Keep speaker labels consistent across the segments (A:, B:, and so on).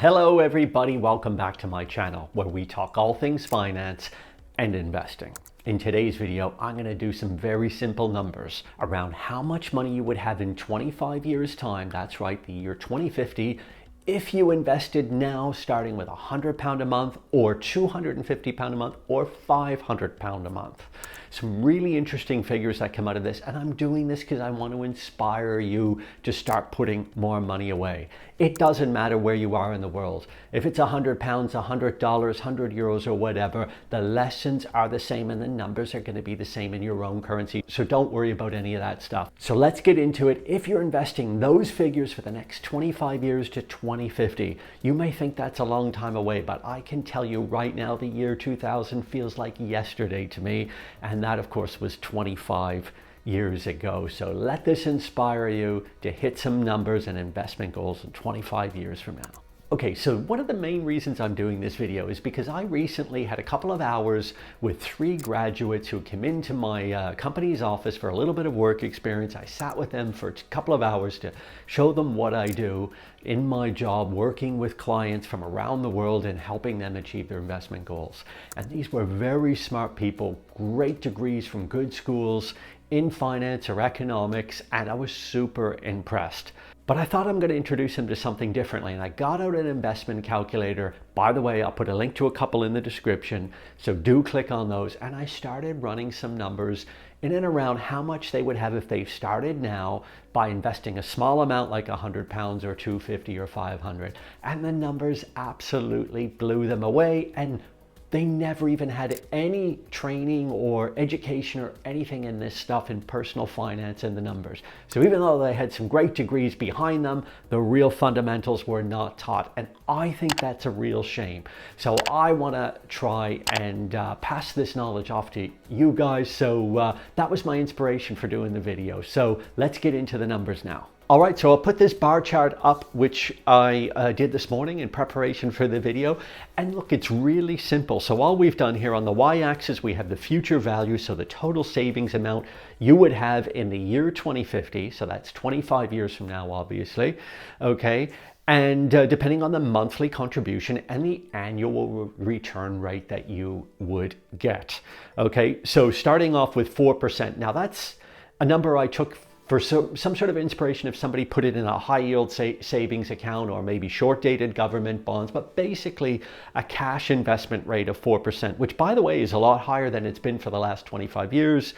A: Hello everybody, welcome back to my channel where we talk all things finance and investing. In today's video, I'm going to do some very simple numbers around how much money you would have in 25 years time, that's right, the year 2050, if you invested now starting with £100 a month or £250 a month or £500 a month. Some really interesting figures that come out of this, and I'm doing this because I want to inspire you to start putting more money away. It doesn't matter where you are in the world. If it's £100, $100, €100 or whatever, the lessons are the same and the numbers are going to be the same in your own currency. So don't worry about any of that stuff. So let's get into it. If you're investing those figures for the next 25 years to 2050, you may think that's a long time away, but I can tell you right now the year 2000 feels like yesterday to me, and that of course was 25 years ago. So let this inspire you to hit some numbers and investment goals in 25 years from now. Okay, so one of the main reasons I'm doing this video is because I recently had a couple of hours with 3 graduates who came into my company's office for a little bit of work experience. I sat with them for a couple of hours to show them what I do in my job, working with clients from around the world and helping them achieve their investment goals. And these were very smart people, great degrees from good schools in finance or economics, and I was super impressed. But I thought I'm going to introduce them to something differently, and I got out an investment calculator. By the way, I'll put a link to a couple in the description, so do click on those. And I started running some numbers in and around how much they would have if they started now by investing a small amount like £100 or 250 or 500. And the numbers absolutely blew them away, and they never even had any training or education or anything in this stuff in personal finance and the numbers. So even though they had some great degrees behind them, the real fundamentals were not taught. And I think that's a real shame. So I want to try and pass this knowledge off to you guys. So that was my inspiration for doing the video. So let's get into the numbers now. All right, so I'll put this bar chart up, which I did this morning in preparation for the video. And look, it's really simple. So all we've done here on the y-axis, we have the future value. So the total savings amount you would have in the year 2050. So that's 25 years from now, obviously. Okay. And depending on the monthly contribution and the annual return rate that you would get. Okay. So starting off with 4%. Now that's a number I took for some sort of inspiration if somebody put it in a high yield savings account or maybe short dated government bonds, but basically a cash investment rate of 4%, which by the way is a lot higher than it's been for the last 25 years,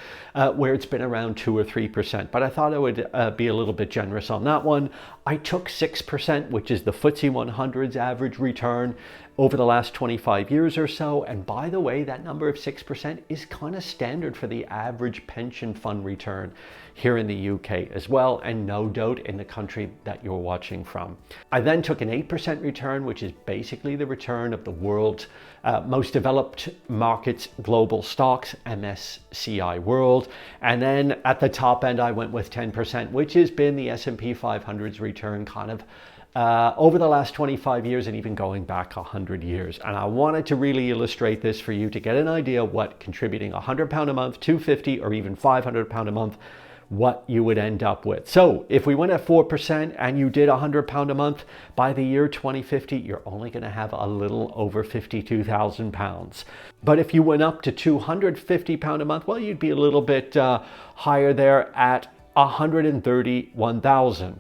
A: where it's been around 2 or 3%. But I thought I would be a little bit generous on that one. I took 6%, which is the FTSE 100's average return over the last 25 years or so. And by the way, that number of 6% is kind of standard for the average pension fund return here in the UK as well, and no doubt in the country that you're watching from. I then took an 8% return, which is basically the return of the world's most developed markets, global stocks, MSCI World. And then at the top end, I went with 10%, which has been the S&P 500's return kind of over the last 25 years and even going back 100 years. And I wanted to really illustrate this for you to get an idea what contributing £100 a month, 250 or even £500 a month, what you would end up with. So if we went at 4% and you did £100 a month, by the year 2050, you're only going to have a little over £52,000. But if you went up to £250 a month, well, you'd be a little bit higher there at £131,000.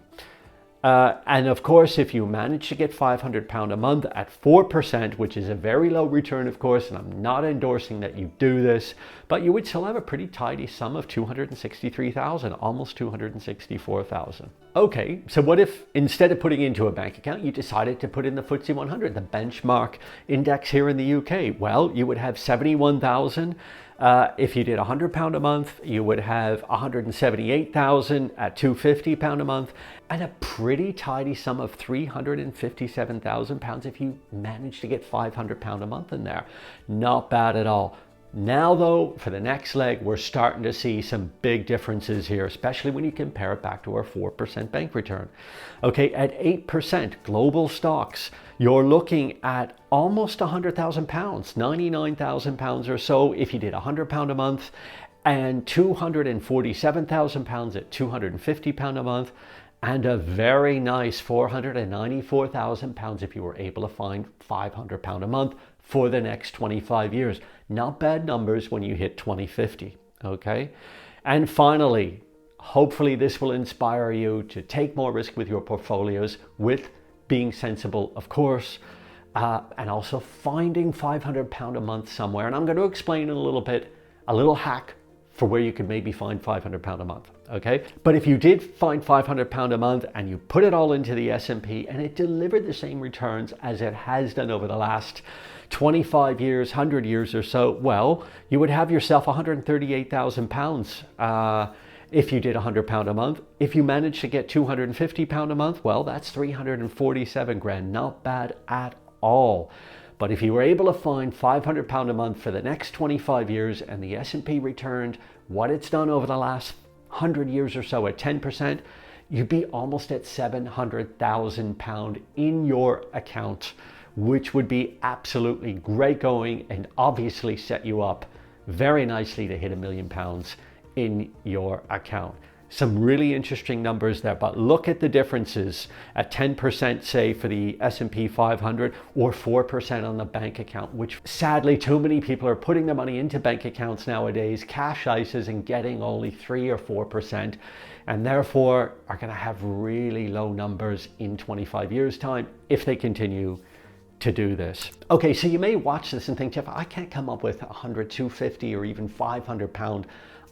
A: And of course, if you manage to get £500 a month at 4%, which is a very low return, of course, and I'm not endorsing that you do this, but you would still have a pretty tidy sum of $263,000, almost $264,000. Okay, so what if instead of putting into a bank account, you decided to put in the FTSE 100, the benchmark index here in the UK? Well, you would have 71,000. If you did £100 a month, you would have 178,000 at £250 a month, and a pretty tidy sum of £357,000 if you manage to get £500 a month in there. Not bad at all. Now though, for the next leg, we're starting to see some big differences here, especially when you compare it back to our 4% bank return. Okay, at 8% global stocks, you're looking at almost £100,000, £99,000 or so if you did £100 a month, and £247,000 at £250 a month, and a very nice £494,000 if you were able to find £500 a month for the next 25 years. Not bad numbers when you hit 2050, okay? And finally, hopefully this will inspire you to take more risk with your portfolios with being sensible, of course, and also finding £500 a month somewhere. And I'm going to explain in a little bit, a little hack for where you could maybe find £500 a month, okay? But if you did find £500 a month and you put it all into the S&P and it delivered the same returns as it has done over the last 25 years, 100 years or so, well, you would have yourself £138,000 if you did £100 a month. If you managed to get £250 a month, well, that's 347 grand. Not bad at all. But if you were able to find £500 a month for the next 25 years and the S&P returned what it's done over the last 100 years or so at 10%, you'd be almost at £700,000 in your account, which would be absolutely great going and obviously set you up very nicely to hit £1 million in your account. Some really interesting numbers there, but look at the differences at 10%, say, for the S&P 500 or 4% on the bank account, which sadly too many people are putting their money into bank accounts nowadays, cash ISAs, and getting only 3 or 4%, and therefore are going to have really low numbers in 25 years time if they continue to do this. Okay, so you may watch this and think, Jeff, I can't come up with 100, 250 or even £500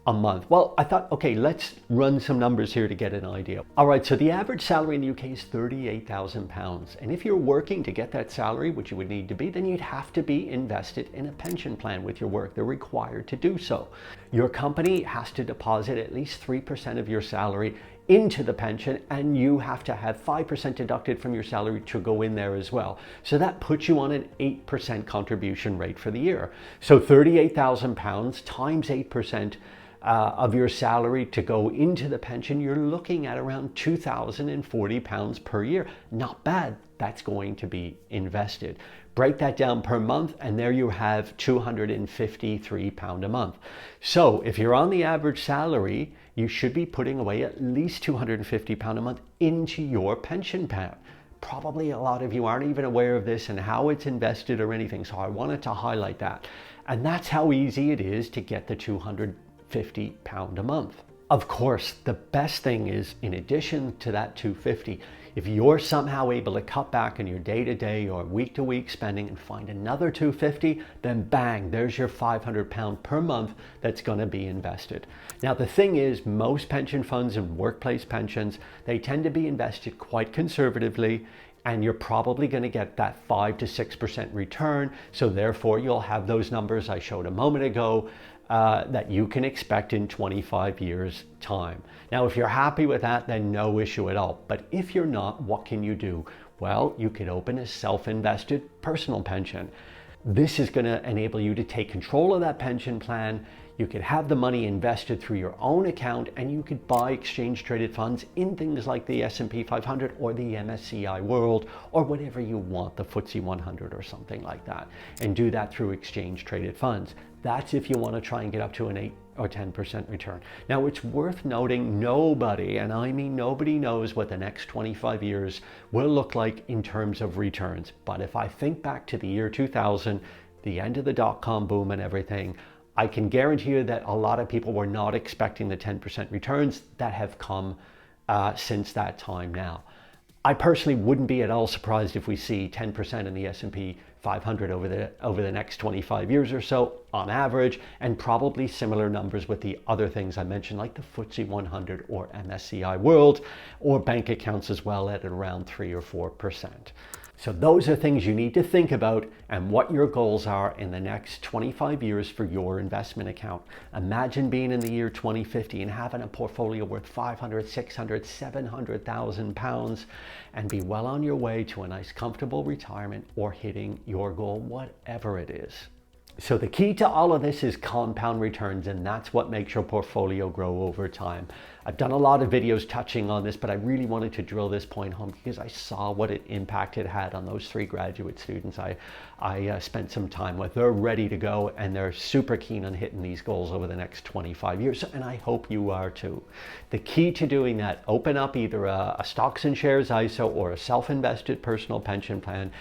A: a month. Well, I thought, okay, let's run some numbers here to get an idea. All right, so the average salary in the UK is £38,000. And if you're working to get that salary, which you would need to be, then you'd have to be invested in a pension plan with your work. They're required to do so. Your company has to deposit at least 3% of your salary into the pension, and you have to have 5% deducted from your salary to go in there as well. So that puts you on an 8% contribution rate for the year. So £38,000 times 8% of your salary to go into the pension, you're looking at around £2,040 per year. Not bad. That's going to be invested. Break that down per month, and there you have £253 a month. So if you're on the average salary, you should be putting away at least £250 a month into your pension plan. Probably a lot of you aren't even aware of this and how it's invested or anything, so I wanted to highlight that. And that's how easy it is to get the £250 a month. Of course, the best thing is, in addition to that $250, if you're somehow able to cut back on your day-to-day or week-to-week spending and find another $250, then bang, there's your £500 per month that's going to be invested. Now, the thing is, most pension funds and workplace pensions, they tend to be invested quite conservatively, and you're probably going to get that 5 to 6% return. So therefore, you'll have those numbers I showed a moment ago that you can expect in 25 years time. Now, if you're happy with that, then no issue at all. But if you're not, what can you do? Well, you could open a self-invested personal pension. This is going to enable you to take control of that pension plan. You could have the money invested through your own account, and you could buy exchange traded funds in things like the S&P 500 or the MSCI World or whatever you want, the FTSE 100 or something like that, and do that through exchange traded funds. That's if you want to try and get up to an 8 or 10% return. Now, it's worth noting nobody, and I mean nobody, knows what the next 25 years will look like in terms of returns. But if I think back to the year 2000, the end of the dot-com boom and everything, I can guarantee you that a lot of people were not expecting the 10% returns that have come since that time now. I personally wouldn't be at all surprised if we see 10% in the S&P 500 over the next 25 years or so on average, and probably similar numbers with the other things I mentioned, like the FTSE 100 or MSCI World, or bank accounts as well at around 3 or 4%. So those are things you need to think about and what your goals are in the next 25 years for your investment account. Imagine being in the year 2050 and having a portfolio worth 500, 600, 700,000 pounds and be well on your way to a nice comfortable retirement or hitting your goal, whatever it is. So the key to all of this is compound returns, and that's what makes your portfolio grow over time. I've done a lot of videos touching on this, but I really wanted to drill this point home because I saw what an impact it had on those 3 graduate students I spent some time with. They're ready to go, and they're super keen on hitting these goals over the next 25 years, and I hope you are too. The key to doing that, open up either a stocks and shares ISA or a self-invested personal pension plan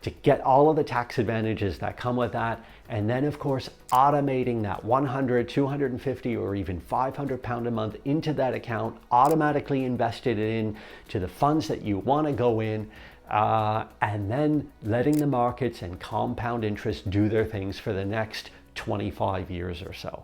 A: to get all of the tax advantages that come with that. And then of course, automating that 100, 250, or even 500 pound a month into that account, automatically invested in to the funds that you want to go in, and then letting the markets and compound interest do their things for the next 25 years or so.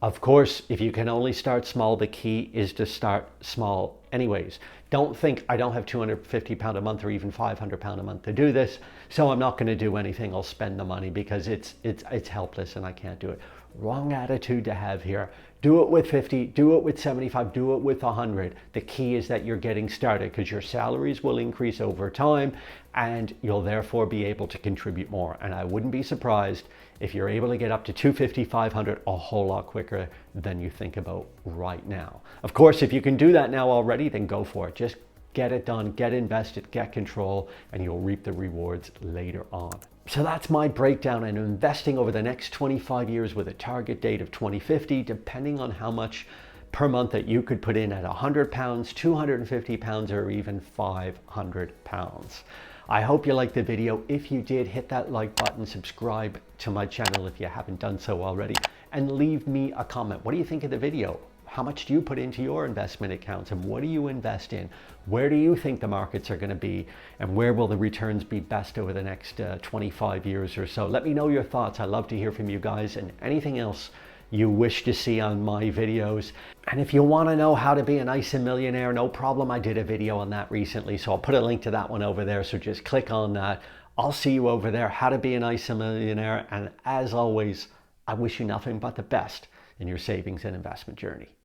A: Of course, if you can only start small, the key is to start small anyways. Don't think I don't have 250 pound a month or even 500 pound a month to do this, so I'm not going to do anything. I'll spend the money because it's helpless and I can't do it. Wrong attitude to have here. Do it with 50, do it with 75, do it with 100. The key is that you're getting started because your salaries will increase over time and you'll therefore be able to contribute more. And I wouldn't be surprised if you're able to get up to 250, 500 a whole lot quicker than you think about right now. Of course, if you can do that now already, then go for it. Just get it done, get invested, get control, and you'll reap the rewards later on. So that's my breakdown on investing over the next 25 years with a target date of 2050, depending on how much per month that you could put in at 100 pounds, 250 pounds, or even 500 pounds. I hope you liked the video. If you did, hit that like button, subscribe to my channel if you haven't done so already, and leave me a comment. What do you think of the video? How much do you put into your investment accounts, and what do you invest in? Where do you think the markets are going to be, and where will the returns be best over the next 25 years or so? Let me know your thoughts. I love to hear from you guys, and anything else you wish to see on my videos. And if you want to know how to be an ISA millionaire, no problem. I did a video on that recently, so I'll put a link to that one over there. So just click on that. I'll see you over there, how to be an ISA millionaire. And as always, I wish you nothing but the best in your savings and investment journey.